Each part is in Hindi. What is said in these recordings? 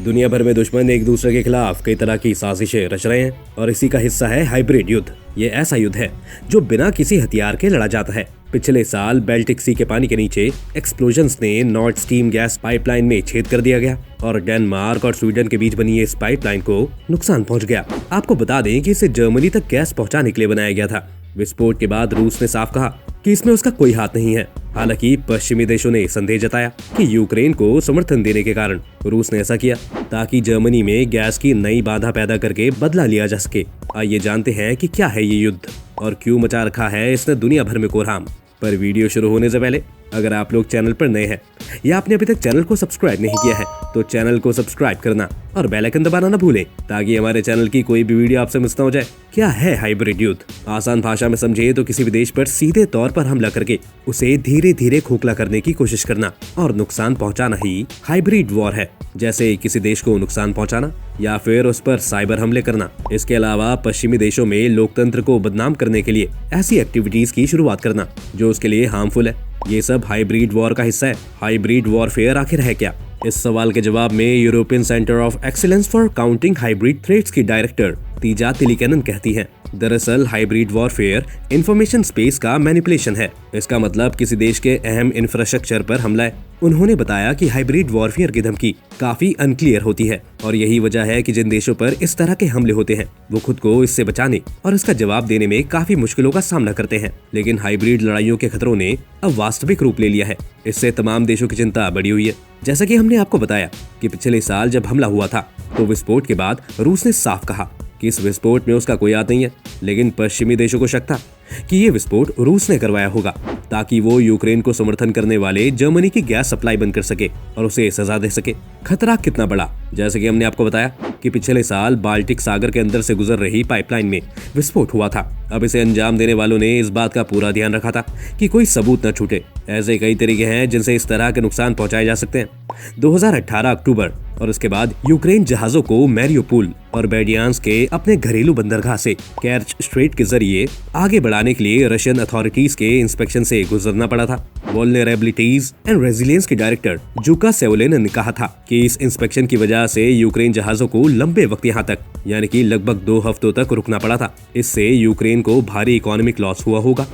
दुनिया भर में दुश्मन एक दूसरे के खिलाफ कई तरह की साजिशें रच रहे हैं और इसी का हिस्सा है हाइब्रिड युद्ध। ये ऐसा युद्ध है जो बिना किसी हथियार के लड़ा जाता है। पिछले साल बाल्टिक सी के पानी के नीचे एक्सप्लोजन्स ने नॉर्ड स्ट्रीम गैस पाइपलाइन में छेद कर दिया गया और डेनमार्क और स्वीडन के बीच बनी इस पाइपलाइन को नुकसान पहुंच गया। आपको बता दें कि इसे जर्मनी तक गैस पहुंचाने के लिए बनाया गया था। विस्फोट के बाद रूस ने साफ कहा कि इसमें उसका कोई हाथ नहीं है। हालांकि पश्चिमी देशों ने संदेह जताया कि यूक्रेन को समर्थन देने के कारण रूस ने ऐसा किया ताकि जर्मनी में गैस की नई बाधा पैदा करके बदला लिया जा सके। आइए जानते हैं कि क्या है ये युद्ध और क्यों मचा रखा है इसने दुनिया भर में कोहराम। पर वीडियो शुरू होने से पहले अगर आप लोग चैनल पर नए हैं या आपने अभी तक चैनल को सब्सक्राइब नहीं किया है तो चैनल को सब्सक्राइब करना और बेल आइकन दबाना ना भूलें ताकि हमारे चैनल की कोई भी वीडियो आपसे मिस ना हो जाए। क्या है हाइब्रिड युद्ध? आसान भाषा में समझे तो किसी भी देश पर सीधे तौर पर हमला करके उसे धीरे धीरे खोखला करने की कोशिश करना और नुकसान पहुंचाना ही हाइब्रिड वॉर है। जैसे किसी देश को नुकसान पहुंचाना या फिर उस पर साइबर हमले करना। इसके अलावा पश्चिमी देशों में लोकतंत्र को बदनाम करने के लिए ऐसी एक्टिविटीज की शुरुआत करना जो उसके लिए हार्मफुल है। ये सब हाइब्रिड वॉर का हिस्सा है। हाइब्रिड वॉरफेयर आखिर है क्या? इस सवाल के जवाब में European centre of excellence for counting hybrid threats की डायरेक्टर तीजा तिलिकेनन कहती हैं, दरअसल हाइब्रिड वॉरफेयर इंफॉर्मेशन स्पेस का मैनिपुलेशन है। इसका मतलब किसी देश के अहम इंफ्रास्ट्रक्चर पर हमला है। उन्होंने बताया कि हाइब्रिड वॉरफेयर की धमकी काफी अनक्लियर होती है और यही वजह है कि जिन देशों पर इस तरह के हमले होते हैं वो खुद को इससे बचाने और इसका जवाब देने में काफी मुश्किलों का सामना करते हैं। लेकिन हाइब्रिड लड़ाइयों के खतरों ने अब वास्तविक रूप ले लिया है। इससे तमाम देशों की चिंता बढ़ी हुई है। जैसा कि हमने आपको बताया कि पिछले साल जब हमला हुआ था तो विस्फोट के बाद रूस ने साफ कहा कि इस विस्फोट में उसका कोई हाथ नहीं है। लेकिन पश्चिमी देशों को शक था कि ये विस्फोट रूस ने करवाया होगा ताकि वो यूक्रेन को समर्थन करने वाले जर्मनी की गैस सप्लाई बंद कर सके और उसे सजा दे सके। खतरा कितना बड़ा? जैसे कि हमने आपको बताया कि पिछले साल बाल्टिक सागर के अंदर से गुजर रही पाइपलाइन में विस्फोट हुआ था। अब इसे अंजाम देने वालों ने इस बात का पूरा ध्यान रखा था कि कोई सबूत न छूटे। ऐसे कई तरीके हैं जिनसे इस तरह के नुकसान पहुंचाए जा सकते हैं। 2018 अक्टूबर और उसके बाद यूक्रेन जहाजों को मैरियोपोल और बेडियांस के अपने घरेलू बंदरगाह से केर्च स्ट्रेट के जरिए आगे बढ़ाने के लिए रशियन अथॉरिटीज के इंस्पेक्शन से गुजरना पड़ा था। वल्नरेबिलिटीज एंड रेजिलियंस के डायरेक्टर जूका सेवलेन ने कहा था कि इस इंस्पेक्शन की वजह से यूक्रेन जहाजों को लंबे वक्त यहाँ तक यानी कि लगभग 2 हफ्तों तक रुकना पड़ा था। इससे यूक्रेन को भारी इकोनॉमिक लॉस हुआ होगा।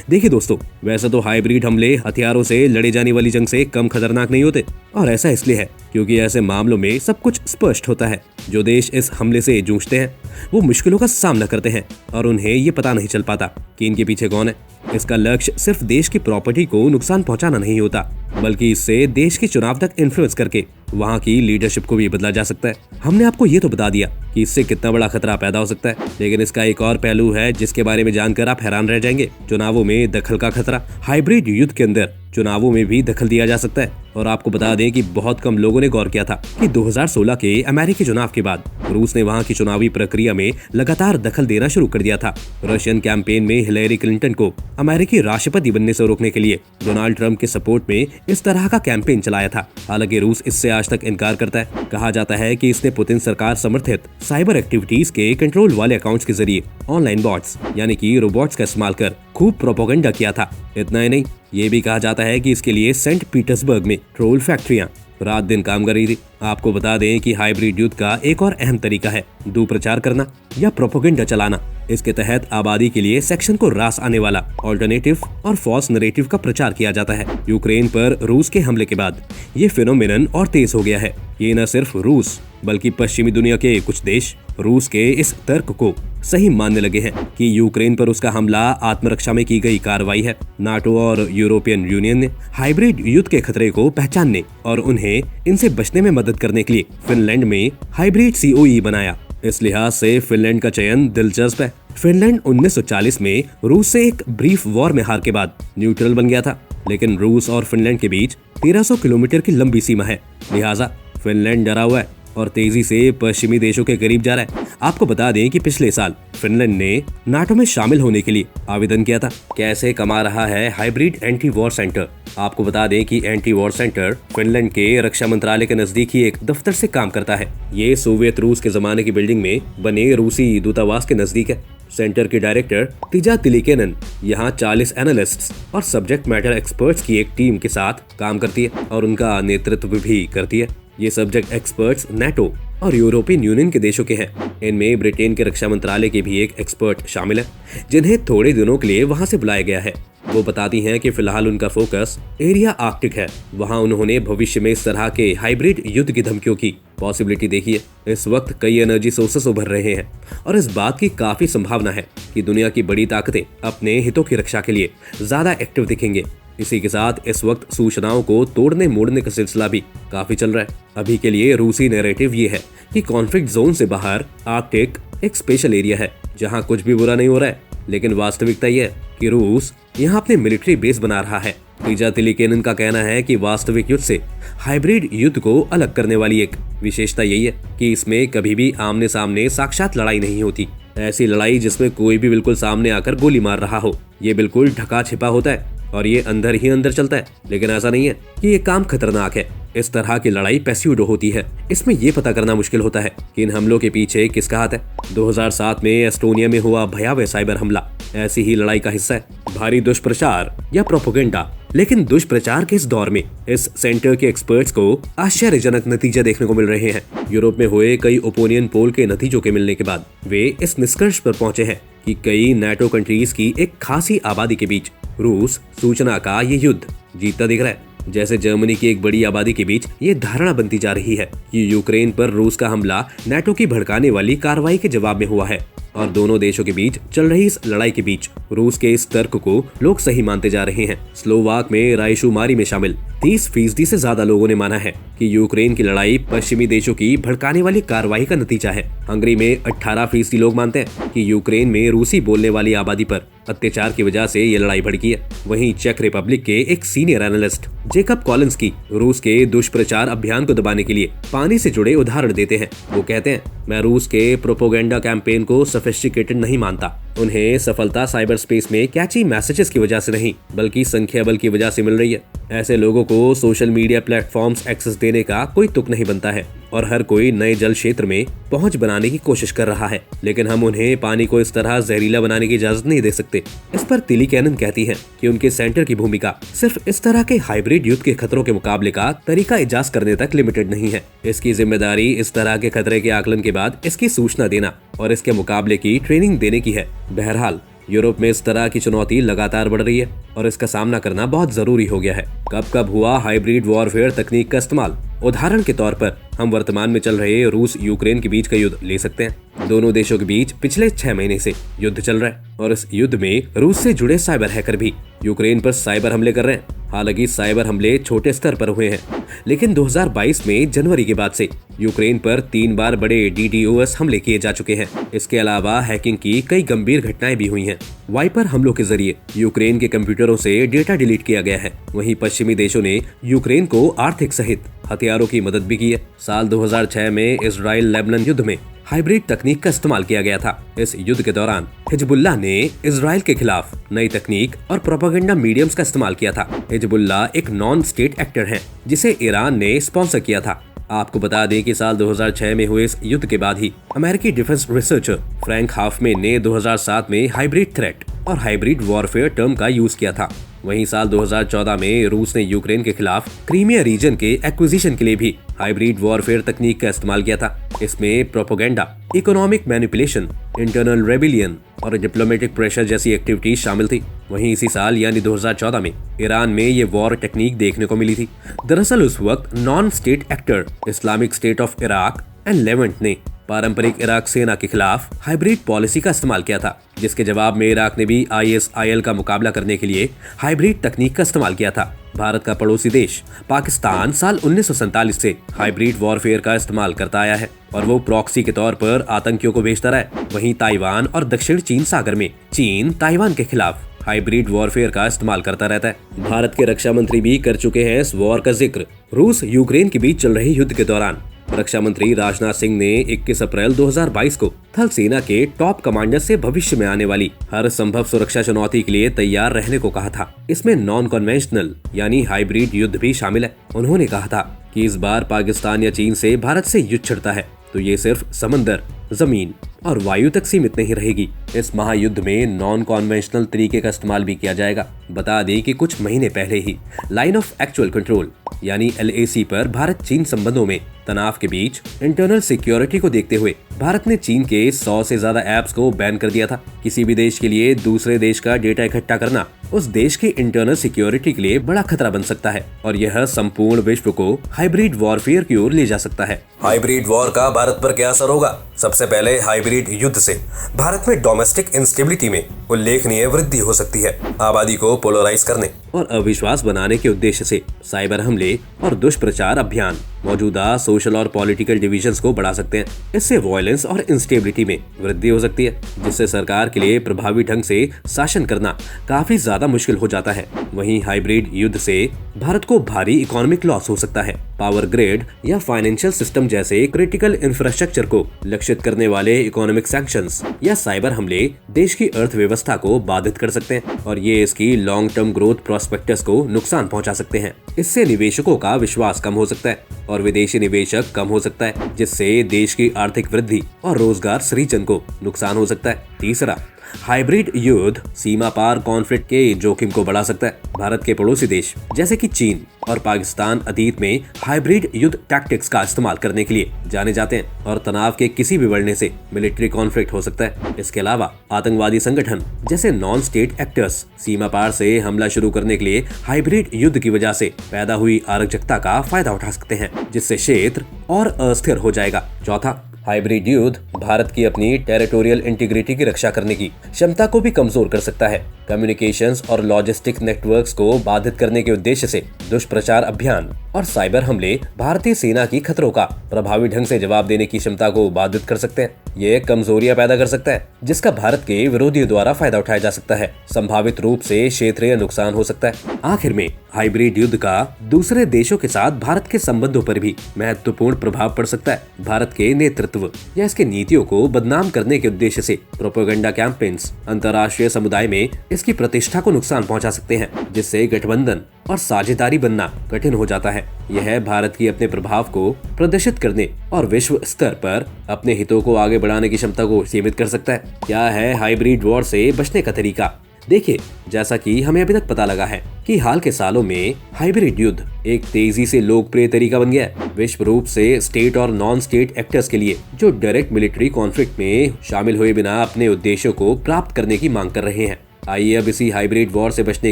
देखिए दोस्तों, वैसे तो हाइब्रिड हमले हथियारों से लड़े जाने वाली जंग से कम खतरनाक नहीं होते और ऐसा इसलिए है क्योंकि ऐसे मामलों में सब कुछ स्पष्ट होता है। जो देश इस हमले से जूझते हैं वो मुश्किलों का सामना करते हैं और उन्हें ये पता नहीं चल पाता कि इनके पीछे कौन है। इसका लक्ष्य सिर्फ देश की प्रॉपर्टी को नुकसान पहुंचाना नहीं होता बल्कि इससे देश के चुनाव तक इन्फ्लुएंस करके वहाँ की लीडरशिप को भी बदला जा सकता है। हमने आपको ये तो बता दिया कि इससे कितना बड़ा खतरा पैदा हो सकता है, लेकिन इसका एक और पहलू है जिसके बारे में जानकर आप हैरान रह जाएंगे। चुनावों में दखल का खतरा। हाइब्रिड युद्ध के अंदर चुनावों में भी दखल दिया जा सकता है और आपको बता दें कि बहुत कम लोगों ने गौर किया था कि 2016 के अमेरिकी चुनाव के बाद रूस ने वहां की चुनावी प्रक्रिया में लगातार दखल देना शुरू कर दिया था। रशियन कैंपेन में हिलेरी क्लिंटन को अमेरिकी राष्ट्रपति बनने से रोकने के लिए डोनाल्ड ट्रंप के सपोर्ट में इस तरह का कैंपेन चलाया था। हालांकि रूस इससे आज तक इनकार करता है। कहा जाता है कि इसने पुतिन सरकार समर्थित साइबर एक्टिविटीज के कंट्रोल वाले अकाउंट्स के जरिए ऑनलाइन बॉट्स यानी कि रोबोट्स का इस्तेमाल कर खूब प्रोपेगेंडा किया था। इतना ही नहीं, ये भी कहा जाता है कि इसके लिए सेंट पीटर्सबर्ग में ट्रोल फैक्ट्रियां रात दिन काम कर रही थी। आपको बता दें कि हाइब्रिड युद्ध का एक और अहम तरीका है दुष्प्रचार करना या प्रोपेगेंडा चलाना। इसके तहत आबादी के लिए सेक्शन को रास आने वाला ऑल्टरनेटिव और फॉल्स नैरेटिव का प्रचार किया जाता है। यूक्रेन पर रूस के हमले के बाद ये फिनोमेनन और तेज हो गया है। ये न सिर्फ रूस बल्कि पश्चिमी दुनिया के कुछ देश रूस के इस तर्क को सही मानने लगे हैं कि यूक्रेन पर उसका हमला आत्मरक्षा में की गई कार्रवाई है। नाटो और यूरोपियन यूनियन ने हाइब्रिड युद्ध के खतरे को पहचानने और उन्हें इनसे बचने में मदद करने के लिए फिनलैंड में हाइब्रिड COE बनाया। इस लिहाज से फिनलैंड का चयन दिलचस्प है। फिनलैंड 1940 में रूस से एक ब्रीफ वॉर में हार के बाद न्यूट्रल बन गया था, लेकिन रूस और फिनलैंड के बीच 1300 किलोमीटर की लंबी सीमा है। लिहाजा फिनलैंड डरा हुआ है और तेजी से पश्चिमी देशों के करीब जा रहा है। आपको बता दें कि पिछले साल फिनलैंड ने नाटो में शामिल होने के लिए आवेदन किया था। कैसे कमा रहा है हाइब्रिड एंटी वॉर सेंटर? आपको बता दें कि एंटी वॉर सेंटर फिनलैंड के रक्षा मंत्रालय के नजदीक ही एक दफ्तर से काम करता है। ये सोवियत रूस के जमाने की बिल्डिंग में बने रूसी दूतावास के नजदीक है। सेंटर के डायरेक्टर तीजा तिलिकेनन यहाँ 40 एनालिस्ट्स और सब्जेक्ट मैटर एक्सपर्ट्स की एक टीम के साथ काम करती है और उनका नेतृत्व भी करती है। ये सब्जेक्ट एक्सपर्ट्स नाटो और यूरोपियन यूनियन के देशों के हैं। इनमें ब्रिटेन के रक्षा मंत्रालय के भी एक एक्सपर्ट शामिल है, जिन्हें थोड़े दिनों के लिए वहां से बुलाया गया है। वो बताती हैं कि फिलहाल उनका फोकस एरिया आर्कटिक है। वहां उन्होंने भविष्य में इस तरह के हाइब्रिड युद्ध की धमकियों की पॉसिबिलिटी देखी है। इस वक्त कई एनर्जी सोर्सेस उभर रहे हैं और इस बात की काफी संभावना है कि दुनिया की बड़ी ताकतें अपने हितों की रक्षा के लिए ज्यादा एक्टिव दिखेंगे। इसी के साथ इस वक्त सूचनाओं को तोड़ने मोड़ने का सिलसिला भी काफी चल रहा है। अभी के लिए रूसी नैरेटिव ये है कि कॉन्फ्लिक्ट जोन से बाहर आर्कटिक एक स्पेशल एरिया है जहां कुछ भी बुरा नहीं हो रहा है, लेकिन वास्तविकता यह है कि रूस यहाँ अपने मिलिट्री बेस बना रहा है। तीजा तिलिकेनन का कहना है कि वास्तविक युद्ध से हाइब्रिड युद्ध को अलग करने वाली एक विशेषता यही है कि इसमें कभी भी आमने सामने साक्षात लड़ाई नहीं होती। ऐसी लड़ाई जिसमें कोई भी बिल्कुल सामने आकर गोली मार रहा हो, ये बिल्कुल ढका छिपा होता है और ये अंदर ही अंदर चलता है। लेकिन ऐसा नहीं है कि ये काम खतरनाक है। इस तरह की लड़ाई पैस्यूडो होती है। इसमें ये पता करना मुश्किल होता है कि इन हमलों के पीछे किसका हाथ है। 2007 में एस्टोनिया में हुआ भयावह साइबर हमला ऐसी ही लड़ाई का हिस्सा है। भारी दुष्प्रचार या प्रोपेगेंडा। लेकिन दुष्प्रचार के इस दौर में इस सेंटर के एक्सपर्ट्स को आश्चर्यजनक नतीजे देखने को मिल रहे हैं। यूरोप में हुए कई ओपिनियन पोल के नतीजों के मिलने के बाद वे इस निष्कर्ष पर पहुंचे हैं कि कई नाटो कंट्रीज की एक खासी आबादी के बीच रूस सूचना का ये युद्ध जीतता दिख रहा है। जैसे जर्मनी की एक बड़ी आबादी के बीच ये धारणा बनती जा रही है कि यूक्रेन पर रूस का हमला नाटो की भड़काने वाली कार्रवाई के जवाब में हुआ है और दोनों देशों के बीच चल रही इस लड़ाई के बीच रूस के इस तर्क को लोग सही मानते जा रहे हैं। स्लोवाक में रायशुमारी में शामिल 30% से ज्यादा लोगों ने माना है कि यूक्रेन की लड़ाई पश्चिमी देशों की भड़काने वाली कार्रवाई का नतीजा है। हंगरी में 18% लोग मानते हैं कि यूक्रेन में रूसी बोलने वाली आबादी पर अत्याचार की वजह से ये लड़ाई भड़की है। वहीं चेक रिपब्लिक के एक सीनियर एनालिस्ट जेकब कॉलिंस्की रूस के दुष्प्रचार अभियान को दबाने के लिए पानी से जुड़े उदाहरण देते हैं। वो कहते हैं, मैं रूस के प्रोपोगेंडा कैंपेन को सोफिस्टिकेटेड नहीं मानता। उन्हें सफलता साइबर स्पेस में कैची मैसेजेस की वजह से नहीं बल्कि संख्या बल की वजह से मिल रही है। ऐसे लोगों को सोशल मीडिया प्लेटफॉर्म्स एक्सेस देने का कोई तुक नहीं बनता है और हर कोई नए जल क्षेत्र में पहुंच बनाने की कोशिश कर रहा है, लेकिन हम उन्हें पानी को इस तरह जहरीला बनाने की इजाजत नहीं दे सकते। इस पर तिलिकेनन कहती हैं कि उनके सेंटर की भूमिका सिर्फ इस तरह के हाइब्रिड युद्ध के खतरों के मुकाबले का तरीका इजाज करने तक लिमिटेड नहीं है। इसकी जिम्मेदारी इस तरह के खतरे के आकलन के बाद इसकी सूचना देना और इसके मुकाबले की ट्रेनिंग देने की है। बहरहाल यूरोप में इस तरह की चुनौती लगातार बढ़ रही है और इसका सामना करना बहुत जरूरी हो गया है। कब कब हुआ हाइब्रिड वॉरफेयर तकनीक का इस्तेमाल? उदाहरण के तौर पर हम वर्तमान में चल रहे रूस यूक्रेन के बीच का युद्ध ले सकते हैं। दोनों देशों के बीच पिछले 6 महीने से युद्ध चल रहा है और इस युद्ध में रूस से जुड़े साइबर हैकर भी यूक्रेन पर साइबर हमले कर रहे हैं। हालांकि साइबर हमले छोटे स्तर पर हुए हैं, लेकिन 2022 में जनवरी के बाद से यूक्रेन पर 3 बार बड़े DDoS हमले किए जा चुके हैं। इसके अलावा हैकिंग की कई गंभीर घटनाएं भी हुई हैं। वाइपर हमलों के जरिए यूक्रेन के कंप्यूटरों से डेटा डिलीट किया गया है। वहीं पश्चिमी देशों ने यूक्रेन को आर्थिक सहित हथियारों की मदद भी की है। साल 2006 में इजराइल लेबनान युद्ध में हाइब्रिड तकनीक का इस्तेमाल किया गया था। इस युद्ध के दौरान हिजबुल्लाह ने इजराइल के खिलाफ नई तकनीक और प्रोपेगेंडा मीडियम्स का इस्तेमाल किया था। हिजबुल्लाह एक नॉन स्टेट एक्टर है जिसे ईरान ने स्पॉन्सर किया था। आपको बता दें कि साल 2006 में हुए इस युद्ध के बाद ही अमेरिकी डिफेंस रिसर्चर फ्रैंक हाफमैन ने 2007 में हाइब्रिड थ्रेट और हाइब्रिड वॉरफेयर टर्म का यूज किया था। वहीं साल 2014 में रूस ने यूक्रेन के खिलाफ क्रीमिया रीजन के एक्विजिशन के लिए भी हाइब्रिड वॉरफेयर तकनीक का इस्तेमाल किया था। इसमें propaganda, economic manipulation, internal rebellion और डिप्लोमेटिक प्रेशर जैसी एक्टिविटीज शामिल थी। वहीं इसी साल यानी 2014 में ईरान में ये वॉर टेक्निक देखने को मिली थी। दरअसल उस वक्त non state actor Islamic state of Iraq and Levant ने पारंपरिक इराक सेना के खिलाफ हाइब्रिड पॉलिसी का इस्तेमाल किया था, जिसके जवाब में इराक ने भी ISIL का मुकाबला करने के लिए हाइब्रिड तकनीक का इस्तेमाल किया था। भारत का पड़ोसी देश पाकिस्तान साल 1947 से हाइब्रिड वॉरफेयर का इस्तेमाल करता आया है और वो प्रॉक्सी के तौर पर आतंकियों को भेजता रहा है। वहीं ताइवान और दक्षिण चीन सागर में चीन ताइवान के खिलाफ हाइब्रिड वॉरफेयर का इस्तेमाल करता रहता है। भारत के रक्षा मंत्री भी कर चुके हैं इस वॉर का जिक्र। रूस यूक्रेन के बीच चल रहे युद्ध के दौरान रक्षा मंत्री राजनाथ सिंह ने 21 अप्रैल 2022 को थल सेना के टॉप कमांडर से भविष्य में आने वाली हर संभव सुरक्षा चुनौती के लिए तैयार रहने को कहा था। इसमें नॉन कन्वेंशनल यानी हाइब्रिड युद्ध भी शामिल है। उन्होंने कहा था कि इस बार पाकिस्तान या चीन से भारत से युद्ध छिड़ता है तो ये सिर्फ समंदर, जमीन और वायु तक सीमित नहीं रहेगी। इस महायुद्ध में नॉन कॉन्वेंशनल तरीके का इस्तेमाल भी किया जाएगा। बता दें कि कुछ महीने पहले ही लाइन ऑफ एक्चुअल कंट्रोल यानी LAC पर भारत चीन संबंधों में तनाव के बीच इंटरनल सिक्योरिटी को देखते हुए भारत ने चीन के 100 से ज्यादा ऐप्स को बैन कर दिया था। किसी भी देश के लिए दूसरे देश का डेटा इकट्ठा करना उस देश की इंटरनल सिक्योरिटी के लिए बड़ा खतरा बन सकता है और यह संपूर्ण विश्व को हाइब्रिड वॉरफेयर की ओर ले जा सकता है। हाइब्रिड वॉर का भारत पर क्या असर होगा? सबसे पहले हाइब्रिड युद्ध से भारत में डोमेस्टिक इंस्टेबिलिटी में उल्लेखनीय वृद्धि हो सकती है। आबादी को पोलराइज करने और अविश्वास बनाने के उद्देश्य से साइबर हमले और दुष्प्रचार अभियान मौजूदा सोशल और पॉलिटिकल डिविजन्स को बढ़ा सकते हैं। इससे वायलेंस और इंस्टेबिलिटी में वृद्धि हो सकती है, जिससे सरकार के लिए प्रभावी ढंग से शासन करना काफी ज्यादा मुश्किल हो जाता है। वहीं हाइब्रिड युद्ध से भारत को भारी इकोनॉमिक लॉस हो सकता है। पावर ग्रिड या फाइनेंशियल सिस्टम जैसे क्रिटिकल इंफ्रास्ट्रक्चर को लक्षित करने वाले इकोनॉमिक सैंक्शंस या साइबर हमले देश की अर्थव्यवस्था को बाधित कर सकते हैं और ये इसकी लॉन्ग टर्म ग्रोथ प्रोस्पेक्टस को नुकसान पहुंचा सकते हैं। इससे निवेशकों का विश्वास कम हो सकता है और विदेशी निवेशक कम हो सकता है, जिससे देश की आर्थिक वृद्धि और रोजगार सृजन को नुकसान हो सकता है। तीसरा, हाइब्रिड युद्ध सीमा पार कॉन्फ्लिक्ट के जोखिम को बढ़ा सकता है। भारत के पड़ोसी देश जैसे कि चीन और पाकिस्तान अतीत में हाइब्रिड युद्ध टैक्टिक्स का इस्तेमाल करने के लिए जाने जाते हैं और तनाव के किसी भी बढ़ने से मिलिट्री कॉन्फ्लिक्ट हो सकता है। इसके अलावा आतंकवादी संगठन जैसे नॉन स्टेट एक्टर्स सीमा पार से हमला शुरू करने के लिए हाइब्रिड युद्ध की वजह से पैदा हुई अराजकता का फायदा उठा सकते हैं, जिससे क्षेत्र और अस्थिर हो जाएगा। चौथा, हाइब्रिड युद्ध भारत की अपनी टेरिटोरियल इंटीग्रिटी की रक्षा करने की क्षमता को भी कमजोर कर सकता है। कम्युनिकेशंस और लॉजिस्टिक नेटवर्क्स को बाधित करने के उद्देश्य से दुष्प्रचार अभियान और साइबर हमले भारतीय सेना की खतरों का प्रभावी ढंग से जवाब देने की क्षमता को बाधित कर सकते हैं। ये कमजोरियां पैदा कर सकता है, जिसका भारत के विरोधियों द्वारा फायदा उठाया जा सकता है। संभावित रूप से क्षेत्रीय नुकसान हो सकता है। आखिर में हाइब्रिड युद्ध का दूसरे देशों के साथ भारत के संबंधों पर भी महत्वपूर्ण प्रभाव पड़ सकता है। भारत के नेतृत्व या इसके नीतियों को बदनाम करने के उद्देश्य से प्रोपेगेंडा कैंपेन्स अंतर्राष्ट्रीय समुदाय में इसकी प्रतिष्ठा को नुकसान पहुंचा सकते हैं, जिससे गठबंधन और साझेदारी बनना कठिन हो जाता है। यह भारत की अपने प्रभाव को प्रदर्शित करने और विश्व स्तर पर अपने हितों को आगे बढ़ाने की क्षमता को सीमित कर सकता है। क्या है हाइब्रिड वॉर से बचने का तरीका? देखिए, जैसा कि हमें अभी तक पता लगा है कि हाल के सालों में हाइब्रिड युद्ध एक तेजी से लोकप्रिय तरीका बन गया है। विश्व रूप से स्टेट और नॉन स्टेट एक्टर्स के लिए जो डायरेक्ट मिलिट्री कॉन्फ्लिक्ट में शामिल हुए बिना अपने उद्देश्यों को प्राप्त करने की मांग कर रहे हैं। आइए अब इसी हाइब्रिड वॉर से बचने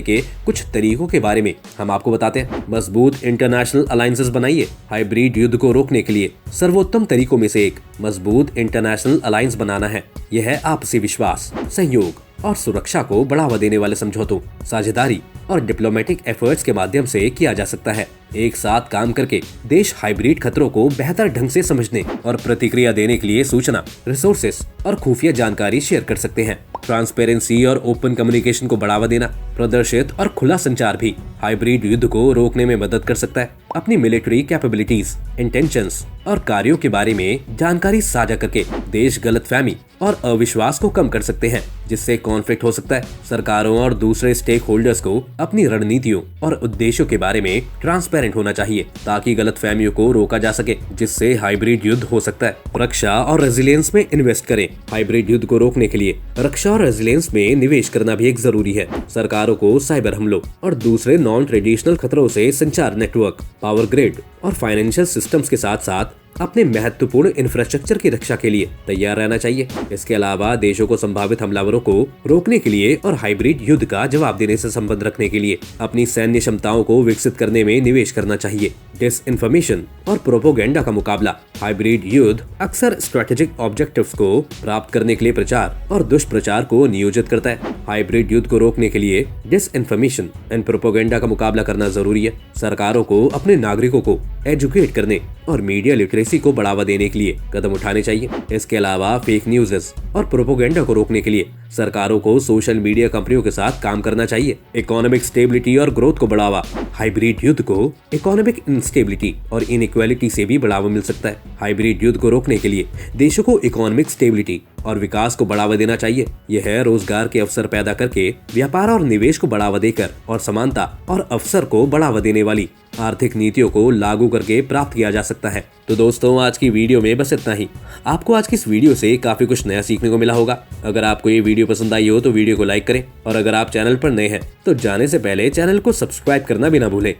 के कुछ तरीकों के बारे में हम आपको बताते हैं। मजबूत इंटरनेशनल अलायंसेस बनाइए। हाइब्रिड युद्ध को रोकने के लिए सर्वोत्तम तरीकों में से एक मजबूत इंटरनेशनल अलायंस बनाना है। यह है आपसी विश्वास, सहयोग और सुरक्षा को बढ़ावा देने वाले समझौतों, साझेदारी और डिप्लोमेटिक एफर्ट्स के माध्यम से किया जा सकता है। एक साथ काम करके देश हाइब्रिड खतरों को बेहतर ढंग से समझने और प्रतिक्रिया देने के लिए सूचना, रिसोर्सेस और खुफिया जानकारी शेयर कर सकते हैं। ट्रांसपेरेंसी और ओपन कम्युनिकेशन को बढ़ावा देना, प्रदर्शित और खुला संचार भी हाइब्रिड युद्ध को रोकने में मदद कर सकता है। अपनी मिलिट्री कैपेबिलिटीज, इंटेंशंस और कार्यों के बारे में जानकारी साझा करके देश गलतफहमी और अविश्वास को कम कर सकते हैं, जिससे कॉन्फ्लिक्ट हो सकता है। सरकारों और दूसरे स्टेक होल्डर्स को अपनी रणनीतियों और उद्देश्यों के बारे में ट्रांसपेरेंट होना चाहिए ताकि गलतफहमियों को रोका जा सके, जिससे हाइब्रिड युद्ध हो सकता है। रक्षा और रेजिलियंस में इन्वेस्ट करें। हाइब्रिड युद्ध को रोकने के लिए रक्षा और रेजिलियंस में निवेश करना भी एक जरूरी है। सरकारों को साइबर हमलों और दूसरे नॉन ट्रेडिशनल खतरों से संचार नेटवर्क, पावर ग्रिड और फाइनेंशियल सिस्टम्स के साथ साथ अपने महत्वपूर्ण इंफ्रास्ट्रक्चर की रक्षा के लिए तैयार रहना चाहिए। इसके अलावा देशों को संभावित हमलावरों को रोकने के लिए और हाइब्रिड युद्ध का जवाब देने से संबंध रखने के लिए अपनी सैन्य क्षमताओं को विकसित करने में निवेश करना चाहिए। डिसइंफॉर्मेशन और प्रोपेगेंडा का मुकाबला। हाइब्रिड युद्ध अक्सर स्ट्रेटेजिक ऑब्जेक्टिव्स को प्राप्त करने के लिए प्रचार और दुष्प्रचार को नियोजित करता है। हाइब्रिड युद्ध को रोकने के लिए डिसइंफॉर्मेशन एंड प्रोपेगेंडा का मुकाबला करना जरूरी है। सरकारों को अपने नागरिकों को एजुकेट करने और मीडिया लिटरेसी को बढ़ावा देने के लिए कदम उठाने चाहिए। इसके अलावा फेक न्यूज़ और प्रोपेगेंडा को रोकने के लिए सरकारों को सोशल मीडिया कंपनियों के साथ काम करना चाहिए। इकोनॉमिक स्टेबिलिटी और ग्रोथ को बढ़ावा। हाइब्रिड युद्ध को इकोनॉमिक इंस्टेबिलिटी और इनइक्वालिटी से भी बढ़ावा मिल सकता है। हाइब्रिड युद्ध को रोकने के लिए देशों को इकोनॉमिक स्टेबिलिटी और विकास को बढ़ावा देना चाहिए। यह रोजगार के अवसर पैदा करके व्यापार और निवेश को बढ़ावा देकर और समानता और अवसर को बढ़ावा देने वाली आर्थिक नीतियों को लागू करके प्राप्त किया जा सकता है। तो दोस्तों, आज की वीडियो में बस इतना ही। आपको आज की इस वीडियो से काफी कुछ नया सीखने को मिला होगा। अगर आपको ये वीडियो पसंद आई हो तो वीडियो को लाइक करें और अगर आप चैनल पर नए हैं तो जाने से पहले चैनल को सब्सक्राइब करना भी ना भूलें